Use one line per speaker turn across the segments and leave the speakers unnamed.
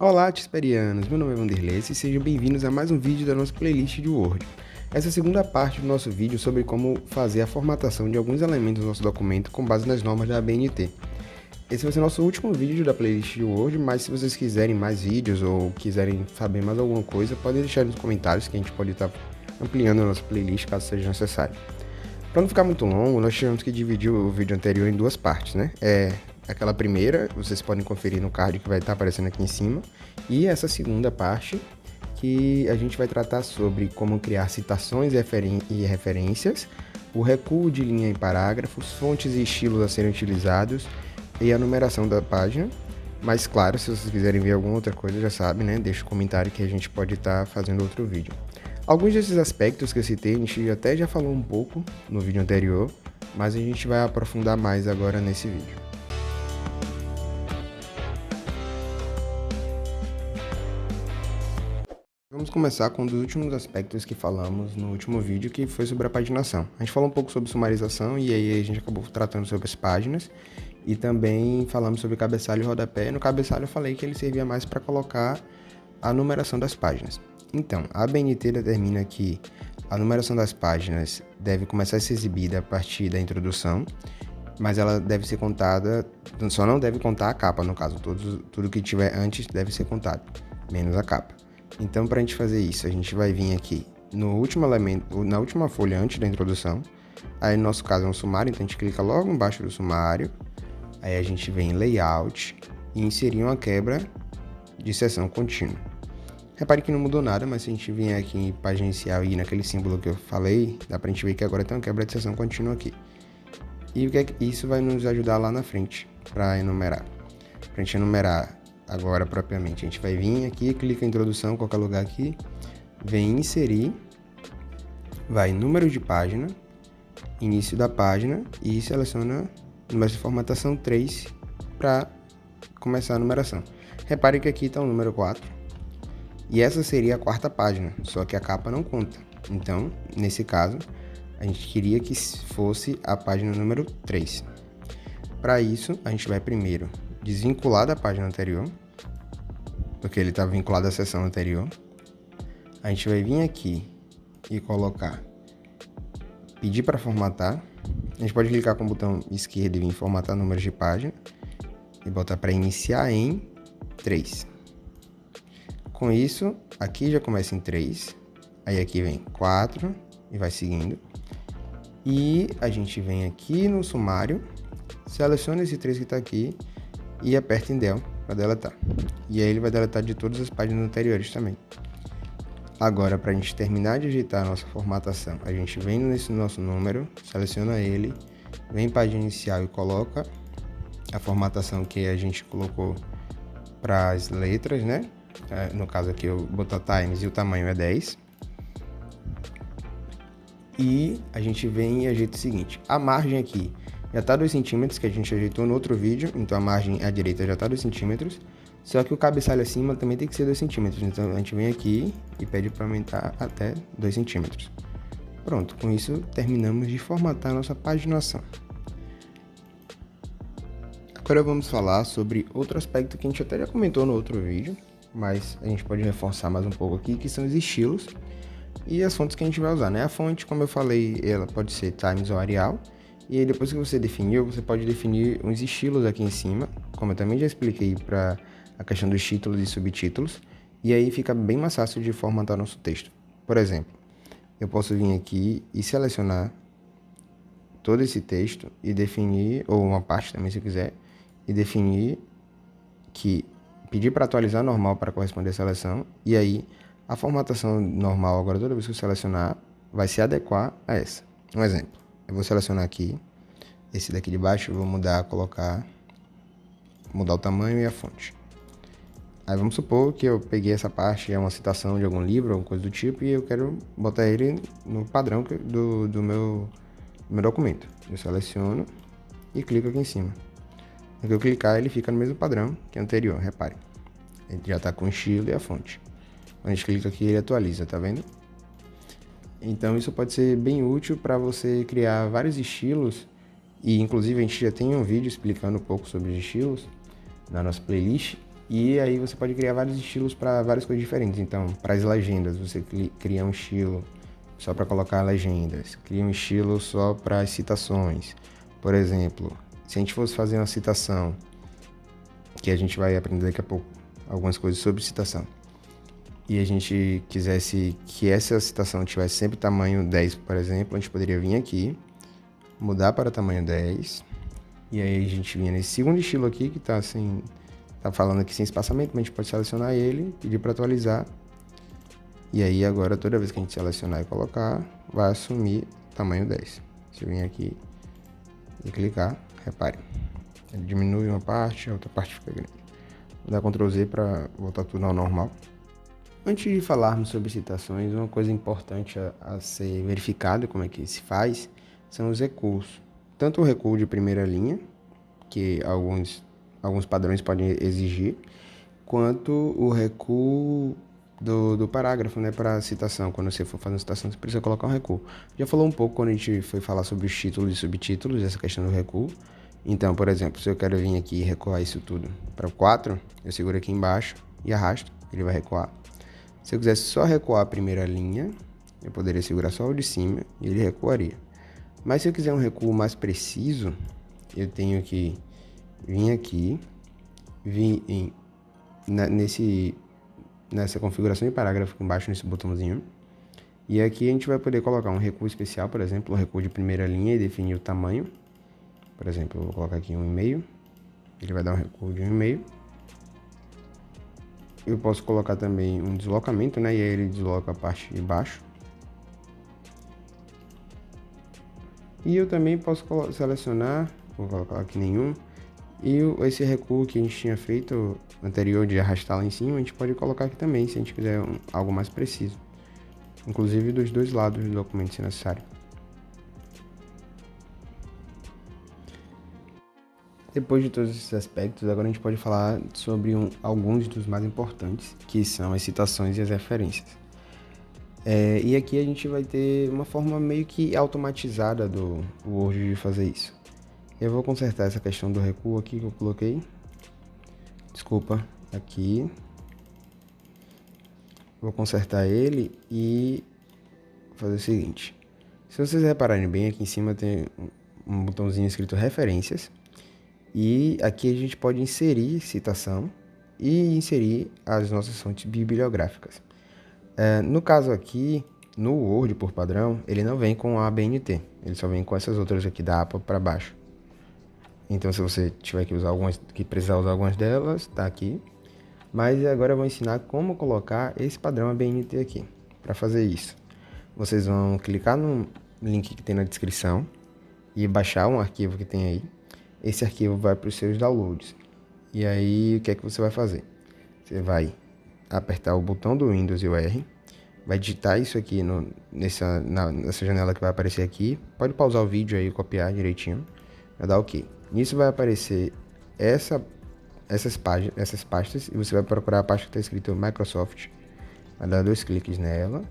Olá, Tisperianos! Meu nome é Vanderlei e sejam bem-vindos a mais um vídeo da nossa playlist de Word. Essa é a segunda parte do nosso vídeo sobre como fazer a formatação de alguns elementos do nosso documento com base nas normas da ABNT. Esse vai ser o nosso último vídeo da playlist de Word, mas se vocês quiserem mais vídeos ou quiserem saber mais alguma coisa, podem deixar nos comentários que a gente pode estar ampliando a nossa playlist caso seja necessário. Para não ficar muito longo, nós tivemos que dividir o vídeo anterior em duas partes, né? Aquela primeira, vocês podem conferir no card que vai estar aparecendo aqui em cima, e essa segunda parte, que a gente vai tratar sobre como criar citações e referências, o recuo de linha em parágrafos, fontes e estilos a serem utilizados e a numeração da página. Mas claro, se vocês quiserem ver alguma outra coisa, já sabem, né? Deixa um comentário que a gente pode estar fazendo outro vídeo. Alguns desses aspectos que eu citei, a gente até já falou um pouco no vídeo anterior, mas a gente vai aprofundar mais agora nesse vídeo. Vamos começar com um dos últimos aspectos que falamos no último vídeo, que foi sobre a paginação. A gente falou um pouco sobre sumarização e aí a gente acabou tratando sobre as páginas e também falamos sobre cabeçalho e rodapé. No cabeçalho eu falei que ele servia mais para colocar a numeração das páginas. Então, a ABNT determina que a numeração das páginas deve começar a ser exibida a partir da introdução, mas ela deve ser contada, só não deve contar a capa, no caso, tudo que tiver antes deve ser contado, menos a capa. Então, para a gente fazer isso, a gente vai vir aqui no último elemento, na última folha antes da introdução. Aí, no nosso caso, é um sumário, então a gente clica logo embaixo do sumário. Aí a gente vem em Layout e inserir uma quebra de seção contínua. Repare que não mudou nada, mas se a gente vier aqui em página inicial e ir naquele símbolo que eu falei, dá pra gente ver que agora tem uma quebra de seção contínua aqui. E o que é que isso vai nos ajudar lá na frente para enumerar? Pra gente enumerar agora propriamente, a gente vai vir aqui, clica em introdução, qualquer lugar aqui, vem em inserir, vai número de página, início da página e seleciona número de formatação 3 para começar a numeração. Repare que aqui está o número 4 e essa seria a quarta página, só que a capa não conta. Então, nesse caso, a gente queria que fosse a página número 3. Para isso, a gente vai primeiro desvincular da página anterior, porque ele está vinculado à seção anterior. A gente vai vir aqui e colocar pedir para formatar. A gente pode clicar com o botão esquerdo e vir formatar números de página e botar para iniciar em 3. Com isso, aqui já começa em 3, aí aqui vem 4 e vai seguindo. E a gente vem aqui no sumário, seleciona esse 3 que está aqui e aperta em Del para deletar. E aí ele vai deletar de todas as páginas anteriores também. Agora, para a gente terminar de digitar a nossa formatação, a gente vem nesse nosso número, seleciona ele, vem em página inicial e coloca a formatação que a gente colocou para as letras, né? No caso aqui eu boto a Times e o tamanho é 10. E a gente vem e ajeita o seguinte, a margem aqui já está 2 centímetros, que a gente ajeitou no outro vídeo, então a margem à direita já está 2 centímetros, só que o cabeçalho acima também tem que ser 2 centímetros, então a gente vem aqui e pede para aumentar até 2 centímetros. Pronto, com isso terminamos de formatar a nossa paginação. Agora vamos falar sobre outro aspecto que a gente até já comentou no outro vídeo, mas a gente pode reforçar mais um pouco aqui, que são os estilos e as fontes que a gente vai usar, né? A fonte, como eu falei, ela pode ser Times ou Arial. E aí depois que você definiu, você pode definir uns estilos aqui em cima, como eu também já expliquei para a questão dos títulos e subtítulos, e aí fica bem mais fácil de formatar nosso texto. Por exemplo, eu posso vir aqui e selecionar todo esse texto e definir, ou uma parte também se eu quiser, e definir que pedir para atualizar normal para corresponder à seleção, e aí a formatação normal agora toda vez que eu selecionar vai se adequar a essa. Um exemplo. Eu vou selecionar aqui, esse daqui de baixo, eu vou mudar o tamanho e a fonte. Aí vamos supor que eu peguei essa parte, é uma citação de algum livro, alguma coisa do tipo, e eu quero botar ele no padrão do meu documento. Eu seleciono e clico aqui em cima. No que eu clicar, ele fica no mesmo padrão que o anterior, reparem. Ele já está com o estilo e a fonte. Quando a gente clica aqui, ele atualiza, tá vendo? Então isso pode ser bem útil para você criar vários estilos, e inclusive a gente já tem um vídeo explicando um pouco sobre os estilos na nossa playlist, E aí você pode criar vários estilos para várias coisas diferentes. Então, para as legendas, você cria um estilo só para colocar legendas, cria um estilo só para as citações. Por exemplo, se a gente fosse fazer uma citação, que a gente vai aprender daqui a pouco algumas coisas sobre citação, e a gente quisesse que essa citação tivesse sempre tamanho 10, por exemplo, a gente poderia vir aqui, mudar para tamanho 10, e aí a gente vinha nesse segundo estilo aqui, que tá assim, tá falando aqui sem espaçamento, mas a gente pode selecionar ele, pedir para atualizar, e aí agora toda vez que a gente selecionar e colocar, vai assumir tamanho 10. Se eu vir aqui e clicar, repare, ele diminui uma parte, a outra parte fica grande. Vou dar Ctrl Z para voltar tudo ao normal. Antes de falarmos sobre citações, uma coisa importante a ser verificado, como é que se faz, são os recursos. Tanto o recuo de primeira linha, que alguns padrões podem exigir, quanto o recuo do parágrafo, né, para citação. Quando você for fazer uma citação, você precisa colocar um recuo. Já falou um pouco quando a gente foi falar sobre os títulos e subtítulos, essa questão do recuo. Então, por exemplo, se eu quero vir aqui e recuar isso tudo para o 4, eu seguro aqui embaixo e arrasto, ele vai recuar. Se eu quisesse só recuar a primeira linha, eu poderia segurar só o de cima e ele recuaria. Mas se eu quiser um recuo mais preciso, eu tenho que vir aqui, nessa configuração de parágrafo aqui embaixo, nesse botãozinho. E aqui a gente vai poder colocar um recuo especial, por exemplo, um recuo de primeira linha e definir o tamanho. Por exemplo, eu vou colocar aqui 1,5. Ele vai dar um recuo de 1,5. Eu posso colocar também um deslocamento, né? E aí ele desloca a parte de baixo. E eu também posso selecionar, vou colocar aqui nenhum. E esse recuo que a gente tinha feito anterior de arrastar lá em cima, a gente pode colocar aqui também, se a gente quiser algo mais preciso. Inclusive dos dois lados do documento, se necessário. Depois de todos esses aspectos, agora a gente pode falar sobre alguns dos mais importantes, que são as citações e as referências. E aqui a gente vai ter uma forma meio que automatizada do Word de fazer isso. Eu vou consertar essa questão do recuo aqui que eu coloquei. Desculpa, aqui. Vou consertar ele e fazer o seguinte. Se vocês repararem bem, aqui em cima tem um botãozinho escrito referências. E aqui a gente pode inserir citação e inserir as nossas fontes bibliográficas. No caso aqui, no Word por padrão, ele não vem com a ABNT, ele só vem com essas outras aqui da APA para baixo. Então se você tiver que precisar usar algumas delas, tá aqui. Mas agora eu vou ensinar como colocar esse padrão ABNT aqui. Para fazer isso, vocês vão clicar no link que tem na descrição e baixar um arquivo que tem aí. Esse arquivo vai para os seus downloads. E aí, o que é que você vai fazer? Você vai apertar o botão do Windows e o R, vai digitar isso aqui nessa janela que vai aparecer aqui. Pode pausar o vídeo aí e copiar direitinho. Vai dar OK. Nisso vai aparecer essas pastas e você vai procurar a pasta que está escrito Microsoft. Vai dar 2 cliques nela.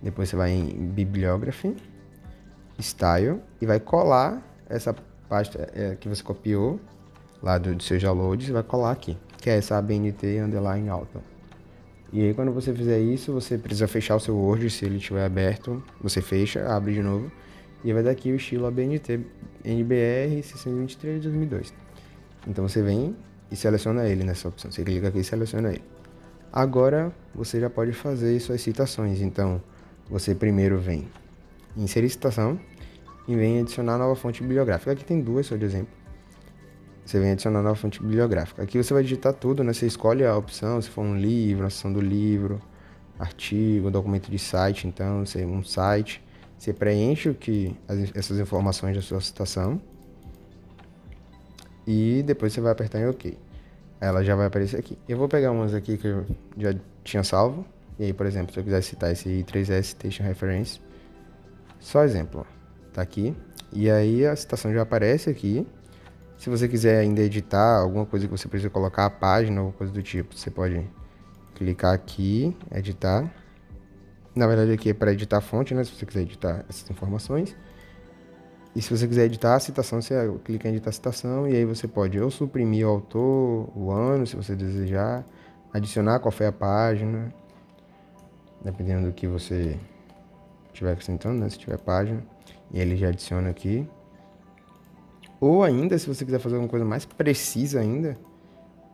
Depois você vai em Bibliography, Style e vai colar essa pasta que você copiou lá dos seus downloads e vai colar aqui, que é essa ABNT underline alta. E aí quando você fizer isso, você precisa fechar o seu Word, se ele estiver aberto, você fecha, abre de novo e vai dar aqui o estilo ABNT NBR 623 de 2002. Então você vem e seleciona ele nessa opção, você clica aqui e seleciona ele. Agora você já pode fazer suas citações, então você primeiro vem em inserir citação e vem adicionar nova fonte bibliográfica. Aqui tem duas só de exemplo. Você vem adicionar nova fonte bibliográfica. Aqui você vai digitar tudo, né? Você escolhe a opção, se for um livro, a seção do livro, artigo, documento de site, então, um site. Você preenche essas informações da sua citação e depois você vai apertar em OK. Ela já vai aparecer aqui. Eu vou pegar umas aqui que eu já tinha salvo. E aí, por exemplo, se eu quiser citar esse I3S Citation Reference, só exemplo, ó, tá aqui. E aí a citação já aparece aqui. Se você quiser ainda editar alguma coisa que você precisa colocar a página ou coisa do tipo, você pode clicar aqui, editar. Na verdade aqui é para editar a fonte, né? Se você quiser editar essas informações. E se você quiser editar a citação, você clica em editar a citação e aí você pode ou suprimir o autor, o ano, se você desejar, adicionar qual foi a página, dependendo do que você estiver acrescentando, né? Se tiver página, e ele já adiciona aqui. Ou ainda, se você quiser fazer alguma coisa mais precisa ainda,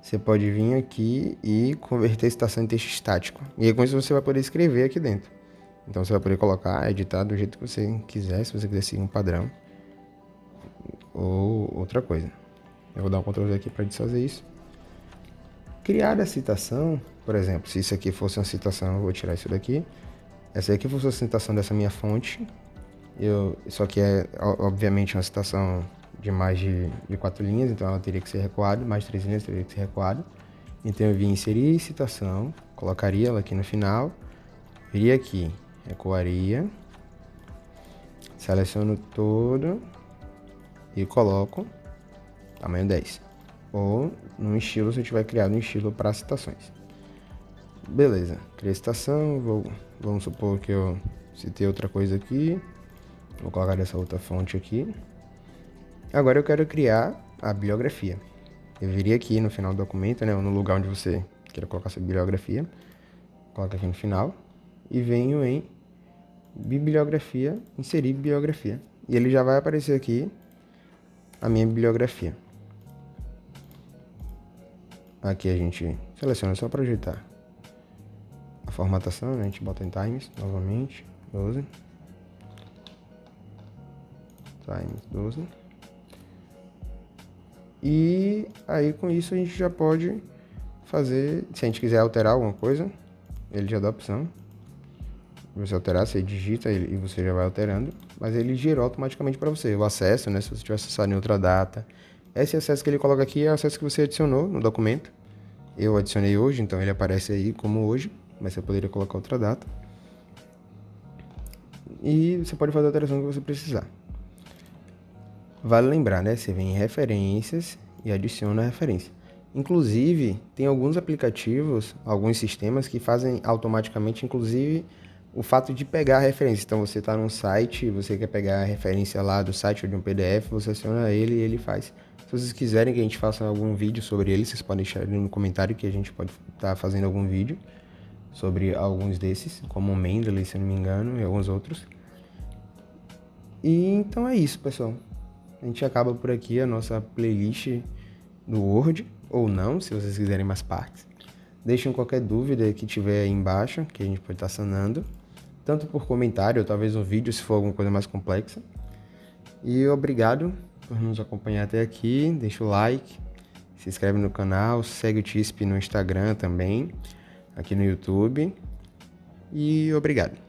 você pode vir aqui e converter citação em texto estático. E aí com isso você vai poder escrever aqui dentro. Então você vai poder colocar, editar do jeito que você quiser, se você quiser seguir um padrão. Ou outra coisa. Eu vou dar um Ctrl V aqui para desfazer isso. Criar a citação, por exemplo, se isso aqui fosse uma citação, eu vou tirar isso daqui. Essa aqui fosse a citação dessa minha fonte. Só que é, obviamente, uma citação de mais de 4 linhas, então ela teria que ser recuada, mais de 3 linhas teria que ser recuada. Então eu vim inserir citação, colocaria ela aqui no final, viria aqui, recuaria, seleciono todo e coloco tamanho 10. Ou no estilo, se eu tiver criado um estilo para citações. Beleza, criei a citação, vamos supor que eu citei outra coisa aqui, vou colocar essa outra fonte aqui. Agora eu quero criar a bibliografia. Eu viria aqui no final do documento, né, ou no lugar onde você queira colocar sua bibliografia, coloca aqui no final e venho em bibliografia, inserir bibliografia. E ele já vai aparecer aqui a minha bibliografia. Aqui a gente seleciona só para ajeitar a formatação, né? A gente bota em times novamente, 12. Times 12. E aí com isso a gente já pode fazer, se a gente quiser alterar alguma coisa, ele já dá a opção. Você alterar, você digita ele e você já vai alterando, mas ele gerou automaticamente para você. O acesso, né? Se você tiver acessado em outra data. Esse acesso que ele coloca aqui é o acesso que você adicionou no documento. Eu adicionei hoje, então ele aparece aí como hoje, mas você poderia colocar outra data. E você pode fazer a alteração que você precisar. Vale lembrar, né? Você vem em referências e adiciona a referência. Inclusive, tem alguns aplicativos, alguns sistemas que fazem automaticamente, inclusive, o fato de pegar a referência. Então, você está num site, você quer pegar a referência lá do site ou de um PDF, você aciona ele e ele faz. Se vocês quiserem que a gente faça algum vídeo sobre ele, vocês podem deixar ali no comentário que a gente pode estar fazendo algum vídeo sobre alguns desses, como o Mendeley, se eu não me engano, e alguns outros. E então é isso, pessoal. A gente acaba por aqui a nossa playlist do Word, ou não, se vocês quiserem mais partes. Deixem qualquer dúvida que tiver aí embaixo, que a gente pode estar sanando, tanto por comentário ou talvez um vídeo, se for alguma coisa mais complexa. E obrigado por nos acompanhar até aqui, deixa o like, se inscreve no canal, segue o TISP no Instagram também, aqui no YouTube. E obrigado.